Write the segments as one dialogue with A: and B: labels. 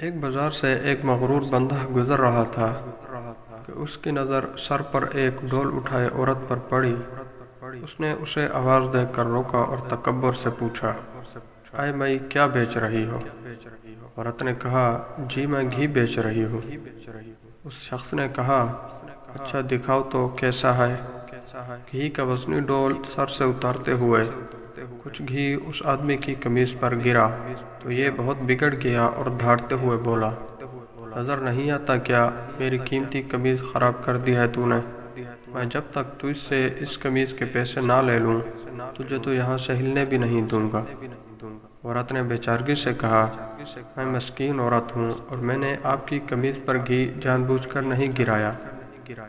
A: ایک بازار سے ایک مغرور بندہ گزر رہا تھا کہ اس کی نظر سر پر ایک ڈول اٹھائے عورت پر پڑی۔ اس نے اسے آواز دے کر روکا اور تکبر سے پوچھا، اے مئی، کیا بیچ رہی ہو؟ عورت نے کہا، جی میں گھی بیچ رہی ہوں۔ اس شخص نے کہا، اچھا دکھاؤ تو کیسا ہے؟ گھی کا وزنی ڈول سر سے اتارتے ہوئے کچھ گھی اس آدمی کی قمیض پر گرا تو یہ بہت بگڑ گیا اور دھاڑتے ہوئے بولا، نظر نہیں آتا کیا میری قیمتی قمیض خراب کر دی ہے تو نے؟ میں جب تک تجھ سے اس قمیض کے پیسے نہ لے لوں تجھے تو یہاں سے ہلنے بھی نہیں دوں گا۔ عورت نے بے چارگی سے کہا، میں مسکین عورت ہوں اور میں نے آپ کی قمیض پر گھی جان بوجھ کر نہیں گرایا،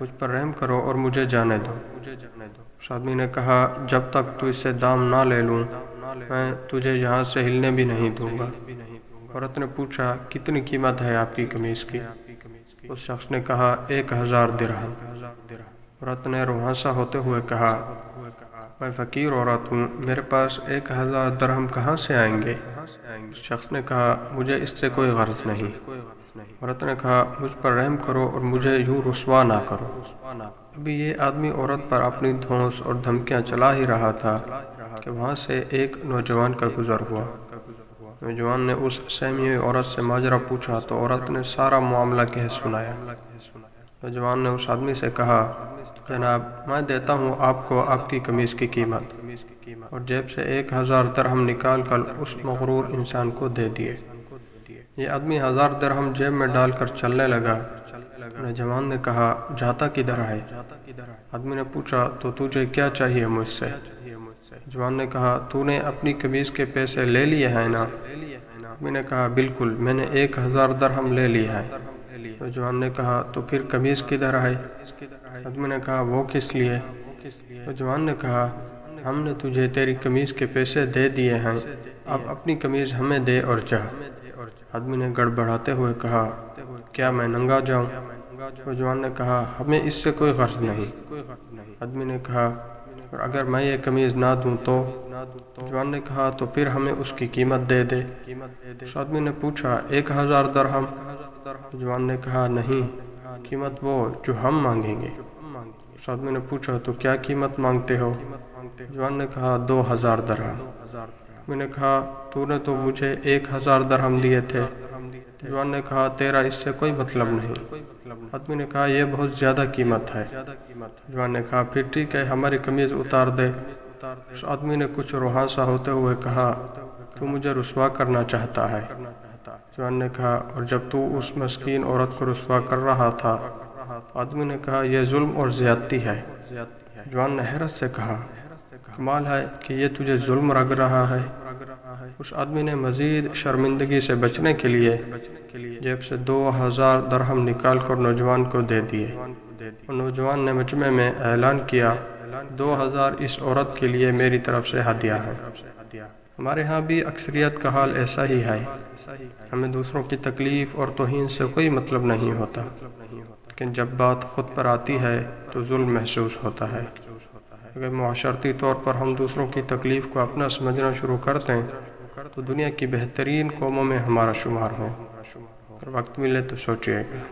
A: مجھ پر رحم کرو اور مجھے جانے دو۔ اس آدمی نے کہا، جب تک تو اس سے دام نہ لے لوں میں تجھے یہاں سے ہلنے بھی نہیں دوں گا۔ عورت نے پوچھا، کتنی قیمت ہے آپ کی قمیض کی؟ اس شخص نے کہا، 1000 درہم۔ عورت نے روہنسا ہوتے ہوئے کہا، میں فقیر عورت ہوں، میرے پاس 1000 درہم کہاں سے آئیں گے؟ اس شخص نے کہا، مجھے اس سے کوئی غرض نہیں۔ عورت نے کہا، مجھ پر رحم کرو اور مجھے یوں رسوا نہ کرو۔ ابھی یہ آدمی عورت پر اپنی دھونس اور دھمکیاں چلا ہی رہا تھا کہ وہاں سے ایک نوجوان کا گزر ہوا۔ نوجوان نے اس سہمی ہوئی عورت سے ماجرا پوچھا تو عورت نے سارا معاملہ کہہ سنایا۔ نوجوان نے اس آدمی سے کہا، جناب میں دیتا ہوں آپ کو آپ کی قمیض کی قیمت، اور جیب سے 1000 درہم نکال کر اس مغرور انسان کو دے دیے۔ یہ آدمی 1000 درہم جیب میں ڈال کر چلنے لگا۔ نوجوان نے کہا، جاتا کدھر ہے؟ آدمی نے پوچھا، تو تجھے کیا چاہیے مجھ سے؟ نوجوان نے کہا، تو نے اپنی قمیض کے پیسے لے لیے ہیں نا؟ آدمی نے کہا، بالکل، میں نے 1000 درہم لے لی ہے۔ نوجوان نے کہا، تو پھر قمیض کدھر ہے؟ آدمی نے کہا، وہ کس لیے؟ نوجوان نے کہا، ہم نے تجھے تیری قمیض کے پیسے دے دیے ہیں، اب اپنی قمیض ہمیں دے اور جا۔ آدمی نے گڑبڑاتے ہوئے کہا، کیا میں ننگا جاؤں؟ نوجوان نے کہا، ہمیں اس سے کوئی غرض نہیں۔ آدمی نے کہا، اور اگر میں یہ قمیض نہ دوں تو؟ نوجوان نے کہا، تو پھر ہمیں اس کی قیمت دے دے۔ اس آدمی نے پوچھا، 1000 درہم؟ نوجوان نے کہا، نہیں، قیمت وہ جو ہم مانگیں گے۔ اس آدمی نے پوچھا، تو کیا قیمت مانگتے ہو؟ نوجوان نے کہا، 2000 درہم۔ آدمی نے کہا، تو نے تو مجھے 1000 درہم دیے تھے۔ نوجوان نے کہا، تیرا اس سے کوئی مطلب نہیں۔ آدمی نے کہا، یہ بہت زیادہ قیمت ہے۔ نوجوان نے کہا، پھر ٹھیک ہے، ہماری قمیض اتار دے۔ اس آدمی نے کچھ روہنسا ہوتے ہوئے کہا، تو مجھے رسوا کرنا چاہتا ہے؟ نوجوان نے کہا، اور جب تو اس مسکین عورت کو رسوا کر رہا تھا؟ آدمی نے کہا، یہ ظلم اور زیادتی ہے۔ نوجوان نے حیرت سے کہا، کمال ہے کہ یہ تجھے ظلم لگ رہا ہے۔ اس آدمی نے مزید شرمندگی سے بچنے کے لیے جیب سے 2000 درہم نکال کر نوجوان کو دے دیے، اور نوجوان نے مجمع میں اعلان کیا، 2000 اس عورت کے لیے میری طرف سے ہدیہ ہے۔ ہمارے ہاں بھی اکثریت کا حال ایسا ہی ہے، ہمیں دوسروں کی تکلیف اور توہین سے کوئی مطلب نہیں ہوتا، لیکن جب بات خود پر آتی ہے تو ظلم محسوس ہوتا ہے۔ اگر معاشرتی طور پر ہم دوسروں کی تکلیف کو اپنا سمجھنا شروع کر دیں تو دنیا کی بہترین قوموں میں ہمارا شمار ہو۔ اگر وقت ملے تو سوچئے گا۔